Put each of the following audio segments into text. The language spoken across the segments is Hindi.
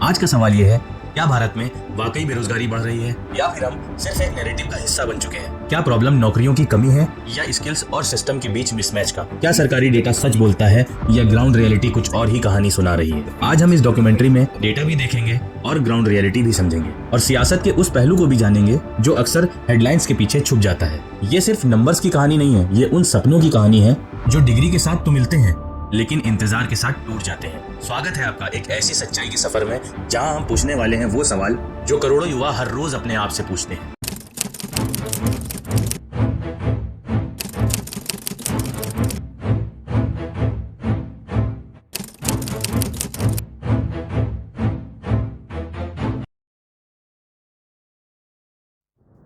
आज का सवाल ये है, क्या भारत में वाकई बेरोजगारी बढ़ रही है या फिर हम सिर्फ एक नैरेटिव का हिस्सा बन चुके हैं? क्या प्रॉब्लम नौकरियों की कमी है या स्किल्स और सिस्टम के बीच मिसमैच का? क्या सरकारी डेटा सच बोलता है या ग्राउंड रियलिटी कुछ और ही कहानी सुना रही है? आज हम इस डॉक्यूमेंट्री में डेटा भी देखेंगे और ग्राउंड रियलिटी भी समझेंगे और सियासत के उस पहलू को भी जानेंगे जो अक्सर हेडलाइंस के पीछे छुप जाता है। ये सिर्फ नंबर्स की कहानी नहीं है, ये उन सपनों की कहानी है जो डिग्री के साथ तो मिलते हैं लेकिन इंतजार के साथ टूट जाते हैं। स्वागत है आपका एक ऐसी सच्चाई के सफर में जहां हम पूछने वाले हैं वो सवाल जो करोड़ों युवा हर रोज अपने आप से पूछते हैं।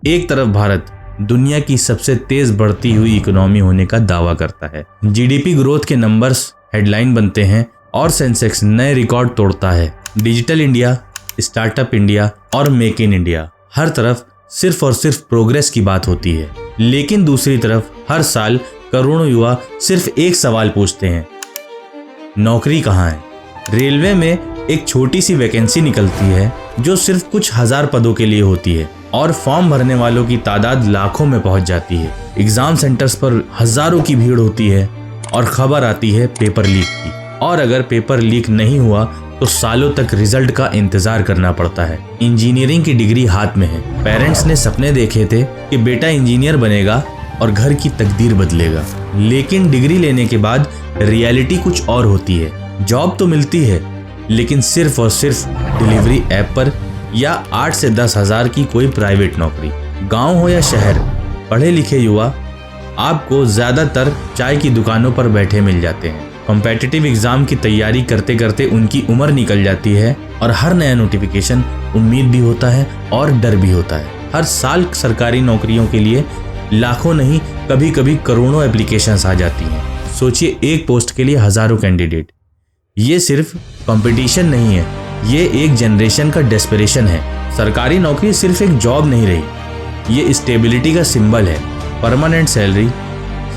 एक तरफ भारत दुनिया की सबसे तेज बढ़ती हुई इकोनॉमी होने का दावा करता है। जीडीपी ग्रोथ के नंबर्स हेडलाइन बनते हैं और सेंसेक्स नए रिकॉर्ड तोड़ता है। डिजिटल इंडिया, स्टार्टअप इंडिया और मेक इन इंडिया, हर तरफ सिर्फ और सिर्फ प्रोग्रेस की बात होती है। लेकिन दूसरी तरफ हर साल करोड़ों युवा सिर्फ एक सवाल पूछते हैं, नौकरी कहाँ है? रेलवे में एक छोटी सी वैकेंसी निकलती है जो सिर्फ कुछ हजार पदों के लिए होती है और फॉर्म भरने वालों की तादाद लाखों में पहुंच जाती है। एग्जाम सेंटर्स पर हजारों की भीड़ होती है और खबर आती है पेपर लीक की, और अगर पेपर लीक नहीं हुआ तो सालों तक रिजल्ट का इंतजार करना पड़ता है। इंजीनियरिंग की डिग्री हाथ में है। पेरेंट्स ने सपने देखे थे कि बेटा इंजीनियर बनेगा और घर की तकदीर बदलेगा, लेकिन डिग्री लेने के बाद रियलिटी कुछ और होती है। जॉब तो मिलती है लेकिन सिर्फ और सिर्फ डिलीवरी ऐप पर या 8 से 10 हजार की कोई प्राइवेट नौकरी। गांव हो या शहर, पढ़े लिखे युवा आपको ज्यादातर चाय की दुकानों पर बैठे मिल जाते हैं। कॉम्पिटिटिव एग्जाम की तैयारी करते करते उनकी उम्र निकल जाती है और हर नया नोटिफिकेशन उम्मीद भी होता है और डर भी होता है। हर साल सरकारी नौकरियों के लिए लाखों नहीं कभी कभी करोड़ों एप्लीकेशंस आ जाती हैं। सोचिए, एक पोस्ट के लिए हजारों कैंडिडेट। ये सिर्फ कंपटीशन नहीं है, ये एक जनरेशन का डेस्परेशन है। सरकारी नौकरी सिर्फ एक जॉब नहीं रही, ये स्टेबिलिटी का सिंबल है। परमानेंट सैलरी,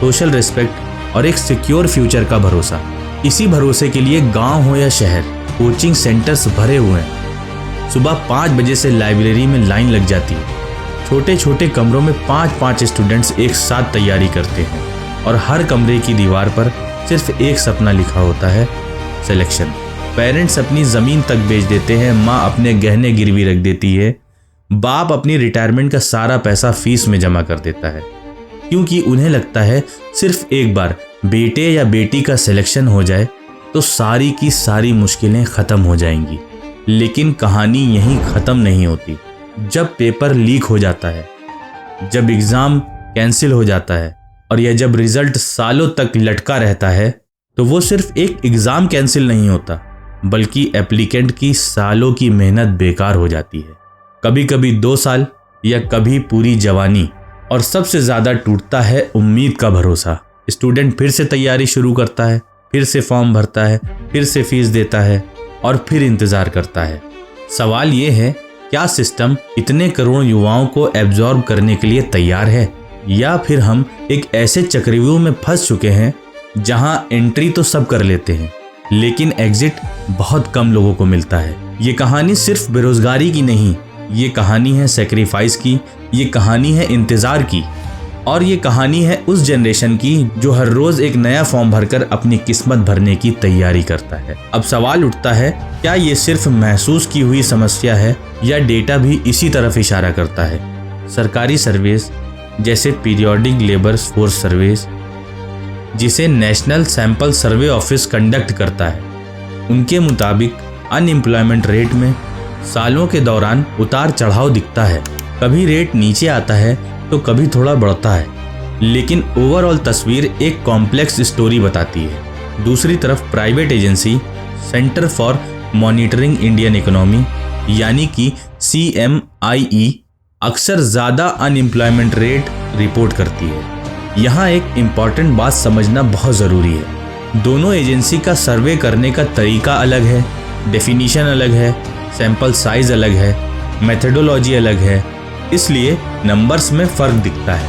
सोशल रिस्पेक्ट और एक सिक्योर फ्यूचर का भरोसा। इसी भरोसे के लिए गांव हो या शहर, कोचिंग सेंटर्स भरे हुए हैं। सुबह 5 बजे से लाइब्रेरी में लाइन लग जाती है। छोटे छोटे कमरों में 5-5 स्टूडेंट्स एक साथ तैयारी करते हैं और हर कमरे की दीवार पर सिर्फ एक सपना लिखा होता है, सिलेक्शन। पेरेंट्स अपनी जमीन तक बेच देते हैं, माँ अपने गहने गिरवी रख देती है, बाप अपनी रिटायरमेंट का सारा पैसा फीस में जमा कर देता है, क्योंकि उन्हें लगता है सिर्फ एक बार बेटे या बेटी का सिलेक्शन हो जाए तो सारी की सारी मुश्किलें खत्म हो जाएंगी। लेकिन कहानी यहीं खत्म नहीं होती। जब पेपर लीक हो जाता है, जब एग्जाम कैंसिल हो जाता है और या जब रिजल्ट सालों तक लटका रहता है, तो वो सिर्फ एक एग्जाम कैंसिल नहीं होता बल्कि एप्लीकेंट की सालों की मेहनत बेकार हो जाती है। कभी कभी 2 साल या कभी पूरी जवानी। और सबसे ज्यादा टूटता है उम्मीद का भरोसा। स्टूडेंट फिर से तैयारी शुरू करता है, फिर से फॉर्म भरता है, फिर से फीस देता है और फिर इंतजार करता है। सवाल ये है, क्या सिस्टम इतने करोड़ युवाओं को एब्जॉर्ब करने के लिए तैयार है, या फिर हम एक ऐसे चक्रव्यूह में फंस चुके हैं जहां एंट्री तो सब कर लेते हैं लेकिन एग्जिट बहुत कम लोगों को मिलता है। ये कहानी सिर्फ बेरोजगारी की नहीं, ये कहानी है सेक्रीफाइस की, ये कहानी है इंतजार की, और ये कहानी है उस जनरेशन की जो हर रोज एक नया फॉर्म भरकर अपनी किस्मत भरने की तैयारी करता है। अब सवाल उठता है, क्या ये सिर्फ महसूस की हुई समस्या है या डेटा भी इसी तरफ इशारा करता है? सरकारी सर्वेस जैसे पीरियोडिक लेबर फोर्स सर्वेस, जिसे national sample survey office conduct करता है, उनके मुताबिक अनएम्प्लॉयमेंट रेट में सालों के दौरान उतार चढ़ाव दिखता है। कभी रेट नीचे आता है तो कभी थोड़ा बढ़ता है, लेकिन ओवरऑल तस्वीर एक कॉम्प्लेक्स स्टोरी बताती है। दूसरी तरफ private agency centre for monitoring Indian economy यानी कि CMIE अक्सर ज़्यादा अनएम्प्लॉयमेंट रेट रिपोर्ट करती है। यहाँ एक इम्पॉर्टेंट बात समझना बहुत ज़रूरी है। दोनों एजेंसी का सर्वे करने का तरीका अलग है, डेफिनीशन अलग है, सैंपल साइज अलग है, मेथडोलॉजी अलग है, इसलिए नंबर्स में फ़र्क दिखता है।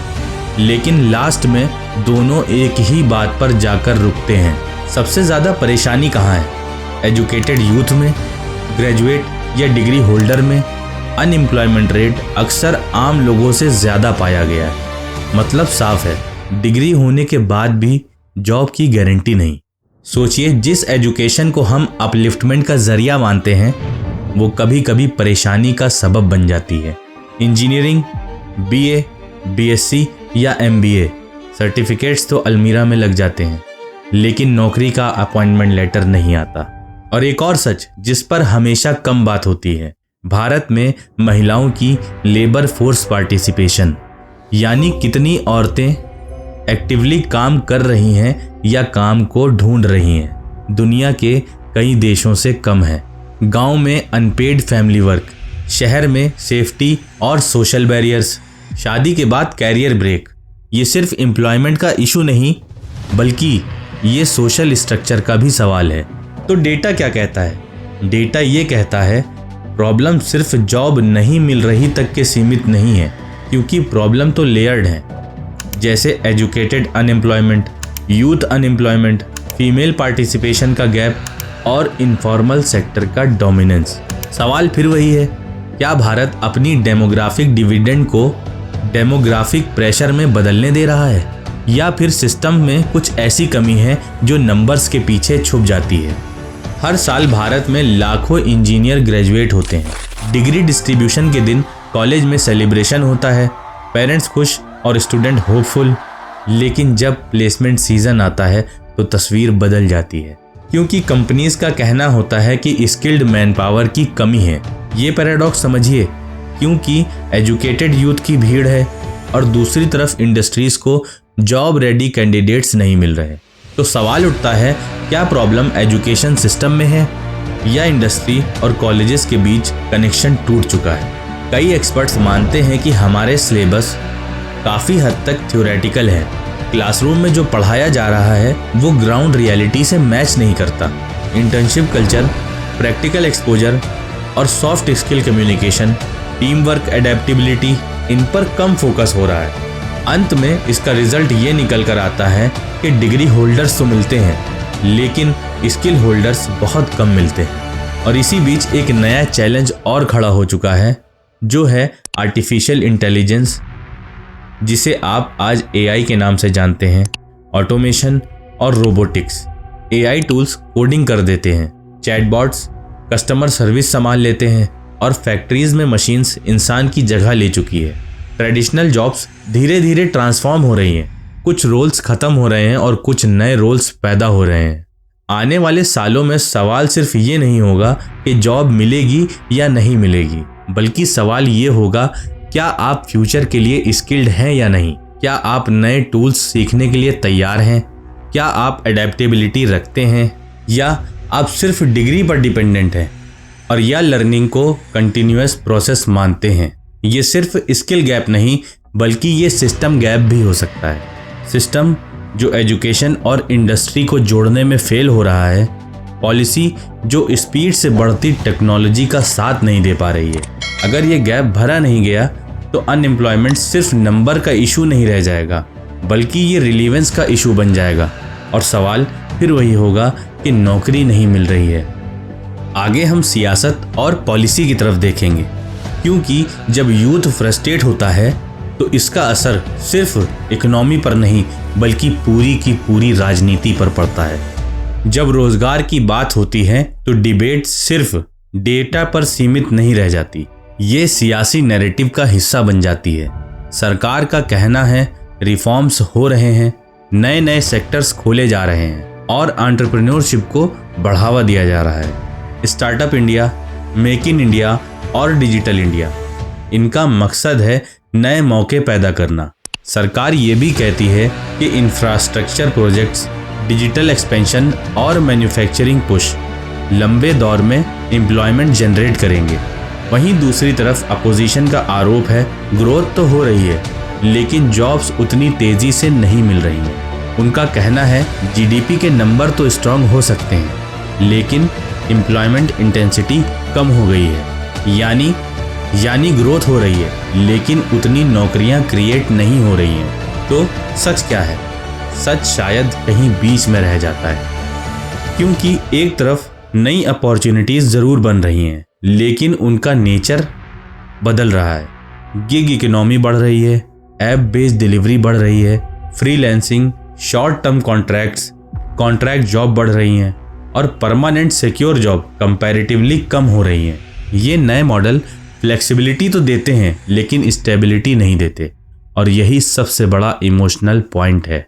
लेकिन लास्ट में दोनों एक ही बात पर जाकर रुकते हैं। सबसे ज़्यादा परेशानी कहाँ है? एजुकेटेड यूथ में, ग्रेजुएट या डिग्री होल्डर में अनएम्प्लॉयमेंट रेट अक्सर आम लोगों से ज़्यादा पाया गया है। मतलब साफ है, डिग्री होने के बाद भी जॉब की गारंटी नहीं। सोचिए, जिस एजुकेशन को हम अपलिफ्टमेंट का जरिया मानते हैं वो कभी कभी परेशानी का सबब बन जाती है। इंजीनियरिंग, बीए, बीएससी या एमबीए सर्टिफिकेट्स तो अलमीरा में लग जाते हैं, लेकिन नौकरी का अपॉइंटमेंट लेटर नहीं आता। और एक और सच जिस पर हमेशा कम बात होती है, भारत में महिलाओं की लेबर फोर्स पार्टिसिपेशन, यानी कितनी औरतें एक्टिवली काम कर रही हैं या काम को ढूंढ रही हैं, दुनिया के कई देशों से कम है। गांव में अनपेड फैमिली वर्क, शहर में सेफ्टी और सोशल बैरियर्स, शादी के बाद कैरियर ब्रेक, ये सिर्फ एम्प्लॉयमेंट का इशू नहीं बल्कि ये सोशल स्ट्रक्चर का भी सवाल है। तो डेटा क्या कहता है? डेटा ये कहता है प्रॉब्लम सिर्फ जॉब नहीं मिल रही तक के सीमित नहीं है, क्योंकि प्रॉब्लम तो लेयर्ड है, जैसे educated unemployment, youth unemployment, female participation का गैप और इनफॉर्मल सेक्टर का डोमिनेंस। सवाल फिर वही है, क्या भारत अपनी डेमोग्राफिक डिविडेंड को डेमोग्राफिक प्रेशर में बदलने दे रहा है, या फिर सिस्टम में कुछ ऐसी कमी है जो नंबर्स के पीछे छुप जाती है? हर साल भारत में लाखों इंजीनियर ग्रेजुएट होते हैं। डिग्री डिस्ट्रीब्यूशन के दिन कॉलेज में सेलिब्रेशन होता है, पेरेंट्स खुश और स्टूडेंट होपफुल, लेकिन जब प्लेसमेंट सीजन आता है तो तस्वीर बदल जाती है, क्योंकि कंपनीज का कहना होता है कि स्किल्ड मैन पावर की कमी है। ये पैराडॉक्स समझिए, क्योंकि एजुकेटेड यूथ की भीड़ है और दूसरी तरफ इंडस्ट्रीज को जॉब रेडी कैंडिडेट्स नहीं मिल रहे। तो सवाल उठता है, क्या प्रॉब्लम एजुकेशन सिस्टम में है या इंडस्ट्री और कॉलेजेस के बीच कनेक्शन टूट चुका है? कई एक्सपर्ट्स मानते हैं कि हमारे सिलेबस काफ़ी हद तक थ्योरेटिकल है। क्लासरूम में जो पढ़ाया जा रहा है वो ग्राउंड रियलिटी से मैच नहीं करता। इंटर्नशिप कल्चर, प्रैक्टिकल एक्सपोजर और soft skill communication, team work, adaptability, इन पर कम फोकस हो रहा है। अंत में इसका रिजल्ट ये निकल कर आता है कि डिग्री होल्डर्स तो मिलते हैं, लेकिन स्किल होल्डर्स बहुत कम मिलते हैं। और इसी बीच एक नया चैलेंज और खड़ा हो चुका है, जो है आर्टिफिशियल इंटेलिजेंस, जिसे आप आज एआई के नाम से जानते हैं। ऑटोमेशन और रोबोटिक्स। एआई टूल्स कोडिंग कर देते हैं, चैटबॉट्स कस्टमर सर्विस संभाल लेते हैं और फैक्ट्रीज में मशीन्स इंसान की जगह ले चुकी है। ट्रेडिशनल जॉब्स धीरे धीरे ट्रांसफॉर्म हो रही हैं, कुछ रोल्स खत्म हो रहे हैं और कुछ नए रोल्स पैदा हो रहे हैं। आने वाले सालों में सवाल सिर्फ ये नहीं होगा कि जॉब मिलेगी या नहीं मिलेगी, बल्कि सवाल ये होगा, क्या आप फ्यूचर के लिए स्किल्ड हैं या नहीं? क्या आप नए टूल्स सीखने के लिए तैयार हैं? क्या आप एडेप्टेबिलिटी रखते हैं, या आप सिर्फ डिग्री पर डिपेंडेंट हैं और या लर्निंग को कंटिन्यूअस प्रोसेस मानते हैं? ये सिर्फ स्किल गैप नहीं बल्कि ये सिस्टम गैप भी हो सकता है। सिस्टम जो एजुकेशन और इंडस्ट्री को जोड़ने में फेल हो रहा है, पॉलिसी जो स्पीड से बढ़ती टेक्नोलॉजी का साथ नहीं दे पा रही है। अगर ये गैप भरा नहीं गया तो अनएम्प्लॉयमेंट सिर्फ नंबर का इशू नहीं रह जाएगा, बल्कि ये रिलीवेंस का इशू बन जाएगा और सवाल फिर वही होगा कि नौकरी नहीं मिल रही है। आगे हम सियासत और पॉलिसी की तरफ देखेंगे, क्योंकि जब यूथ फ्रस्ट्रेट होता है तो इसका असर सिर्फ इकोनॉमी पर नहीं बल्कि पूरी की पूरी राजनीति पर पड़ता है। जब रोजगार की बात होती है तो डिबेट सिर्फ डेटा पर सीमित नहीं रह जाती, ये सियासी नैरेटिव का हिस्सा बन जाती है। सरकार का कहना है रिफॉर्म्स हो रहे हैं, नए नए सेक्टर्स खोले जा रहे हैं और एंटरप्रेन्योरशिप को बढ़ावा दिया जा रहा है। Startup India, make in India और डिजिटल इंडिया, इनका मकसद है नए मौके पैदा करना। सरकार ये भी कहती है कि इंफ्रास्ट्रक्चर प्रोजेक्ट्स, डिजिटल एक्सपेंशन और मैन्युफैक्चरिंग पुश लंबे दौर में एम्प्लॉयमेंट जनरेट करेंगे। वहीं दूसरी तरफ अपोजिशन का आरोप है ग्रोथ तो हो रही है लेकिन जॉब्स उतनी तेजी से नहीं मिल रही हैं। उनका कहना है जीडीपी के नंबर तो स्ट्रांग हो सकते हैं लेकिन एम्प्लॉयमेंट इंटेंसिटी कम हो गई है, यानी ग्रोथ हो रही है लेकिन उतनी नौकरियां क्रिएट नहीं हो रही हैं। तो सच क्या है? सच शायद कहीं बीच में रह जाता है, क्योंकि एक तरफ नई अपॉर्चुनिटीज जरूर बन रही हैं लेकिन उनका नेचर बदल रहा है। गिग इकोनॉमी बढ़ रही है, ऐप बेस्ड डिलीवरी बढ़ रही है, freelancing, short term contract job बढ़ रही हैं और परमानेंट सिक्योर जॉब कंपैरेटिवली कम हो रही हैं। ये नए मॉडल फ्लेक्सिबिलिटी तो देते हैं लेकिन स्टेबिलिटी नहीं देते, और यही सबसे बड़ा इमोशनल पॉइंट है।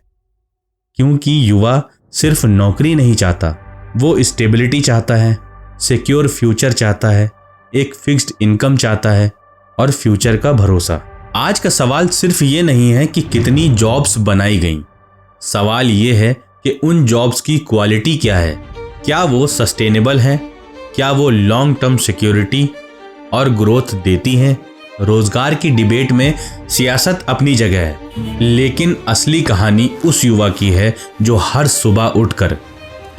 क्योंकि युवा सिर्फ नौकरी नहीं चाहता, वो स्टेबिलिटी चाहता है, सिक्योर फ्यूचर चाहता है, एक फिक्स्ड इनकम चाहता है और फ्यूचर का भरोसा। आज का सवाल सिर्फ ये नहीं है कि कितनी जॉब्स बनाई गईं, सवाल ये है कि उन जॉब्स की क्वालिटी क्या है, क्या वो सस्टेनेबल है, क्या वो लॉन्ग टर्म सिक्योरिटी और ग्रोथ देती हैं। रोजगार की डिबेट में सियासत अपनी जगह है, लेकिन असली कहानी उस युवा की है जो हर सुबह उठकर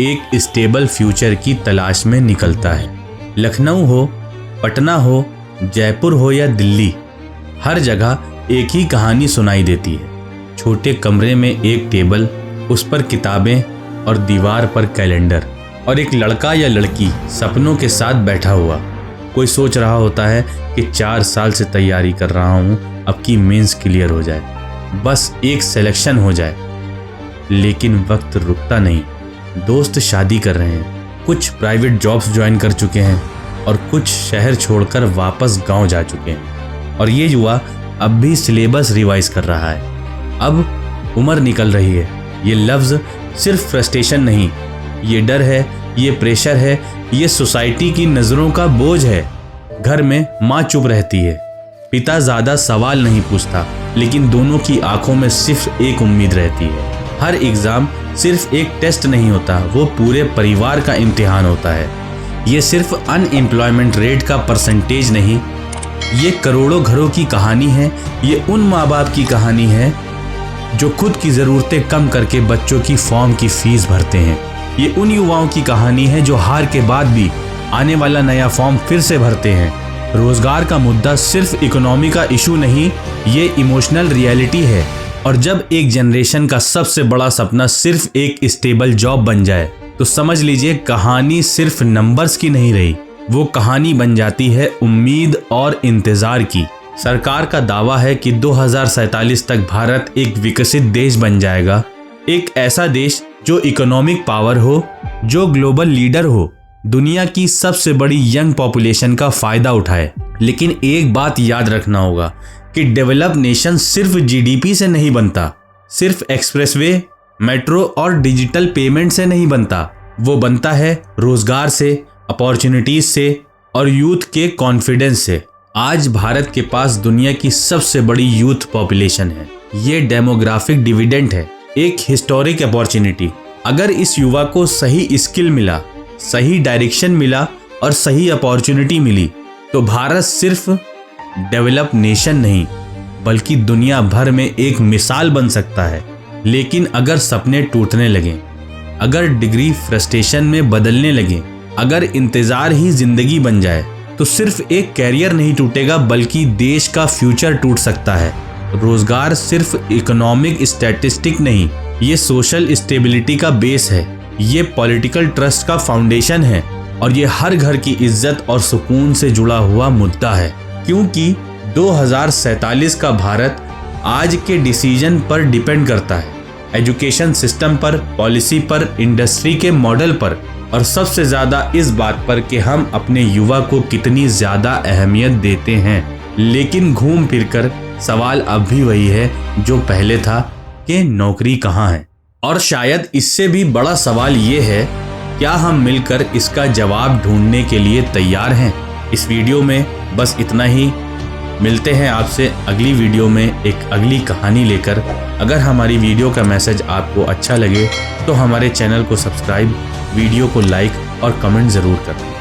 एक स्टेबल फ्यूचर की तलाश में निकलता है। लखनऊ हो, पटना हो, जयपुर हो या दिल्ली, हर जगह एक ही कहानी सुनाई देती है। छोटे कमरे में एक टेबल, उस पर किताबें और दीवार पर कैलेंडर, और एक लड़का या लड़की सपनों के साथ बैठा हुआ। कोई सोच रहा होता है कि 4 साल से तैयारी कर रहा हूँ, अब की मेंस क्लियर हो जाए, बस एक सिलेक्शन हो जाए। लेकिन वक्त रुकता नहीं। दोस्त शादी कर रहे हैं, कुछ प्राइवेट जॉब्स ज्वाइन कर चुके हैं और कुछ शहर छोड़कर वापस गांव जा चुके हैं, और ये युवा अब भी सिलेबस रिवाइज कर रहा है। अब उम्र निकल रही है। ये लफ्ज़ सिर्फ फ्रस्ट्रेशन नहीं, ये डर है, ये प्रेशर है, ये सोसाइटी की नज़रों का बोझ है। घर में माँ चुप रहती है, पिता ज़्यादा सवाल नहीं पूछता, लेकिन दोनों की आंखों में सिर्फ एक उम्मीद रहती है। हर एग्ज़ाम सिर्फ एक टेस्ट नहीं होता, वो पूरे परिवार का इम्तिहान होता है। ये सिर्फ अनएम्प्लॉयमेंट रेट का परसेंटेज नहीं, ये करोड़ों घरों की कहानी है। ये उन माँ बाप की कहानी है जो खुद की ज़रूरतें कम करके बच्चों की फॉर्म की फीस भरते हैं। ये उन युवाओं की कहानी है जो हार के बाद भी आने वाला नया फॉर्म फिर से भरते हैं। रोजगार का मुद्दा सिर्फ इकोनॉमी का इशू नहीं, ये इमोशनल रियलिटी है। और जब एक जनरेशन का सबसे बड़ा सपना सिर्फ एक स्टेबल जॉब बन जाए, तो समझ लीजिए कहानी सिर्फ नंबर्स की नहीं रही, वो कहानी बन जाती है उम्मीद और इंतजार की। सरकार का दावा है कि 2047 तक भारत एक विकसित देश बन जाएगा, एक ऐसा देश जो इकोनॉमिक पावर हो, जो ग्लोबल लीडर हो, दुनिया की सबसे बड़ी यंग पॉपुलेशन का फायदा उठाए। लेकिन एक बात याद रखना होगा कि डेवलप नेशन सिर्फ जीडीपी से नहीं बनता, सिर्फ एक्सप्रेसवे, मेट्रो और डिजिटल पेमेंट से नहीं बनता। वो बनता है रोजगार से, अपॉर्चुनिटीज से और यूथ के कॉन्फिडेंस से। आज भारत के पास दुनिया की सबसे बड़ी यूथ पॉपुलेशन है। ये डेमोग्राफिक डिविडेंड है, एक हिस्टोरिक अपॉर्चुनिटी। अगर इस युवा को सही स्किल मिला, सही डायरेक्शन मिला और सही अपॉर्चुनिटी मिली, तो भारत सिर्फ डेवलप नेशन नहीं बल्कि दुनिया भर में एक मिसाल बन सकता है। लेकिन अगर सपने टूटने लगें, अगर डिग्री फ्रस्ट्रेशन में बदलने लगे, अगर इंतजार ही जिंदगी बन जाए, तो सिर्फ एक कैरियर नहीं टूटेगा बल्कि देश का फ्यूचर टूट सकता है। रोजगार सिर्फ इकोनॉमिक स्टैटिस्टिक नहीं, ये सोशल स्टेबिलिटी का बेस है, ये पॉलिटिकल ट्रस्ट का फाउंडेशन है और ये हर घर की इज्जत और सुकून से जुड़ा हुआ मुद्दा है। क्योंकि 2047 का भारत आज के डिसीजन पर डिपेंड करता है, एजुकेशन सिस्टम पर, पॉलिसी पर, इंडस्ट्री के मॉडल पर और सबसे ज़्यादा इस बात पर कि हम अपने युवा को कितनी ज़्यादा अहमियत देते हैं। लेकिन घूम फिरकर सवाल अब भी वही है जो पहले था कि नौकरी कहाँ है। और शायद इससे भी बड़ा सवाल ये है, क्या हम मिलकर इसका जवाब ढूंढने के लिए तैयार हैं? इस वीडियो में बस इतना ही। मिलते हैं आपसे अगली वीडियो में एक अगली कहानी लेकर। अगर हमारी वीडियो का मैसेज आपको अच्छा लगे तो हमारे चैनल को सब्सक्राइब, वीडियो को लाइक और कमेंट ज़रूर करें।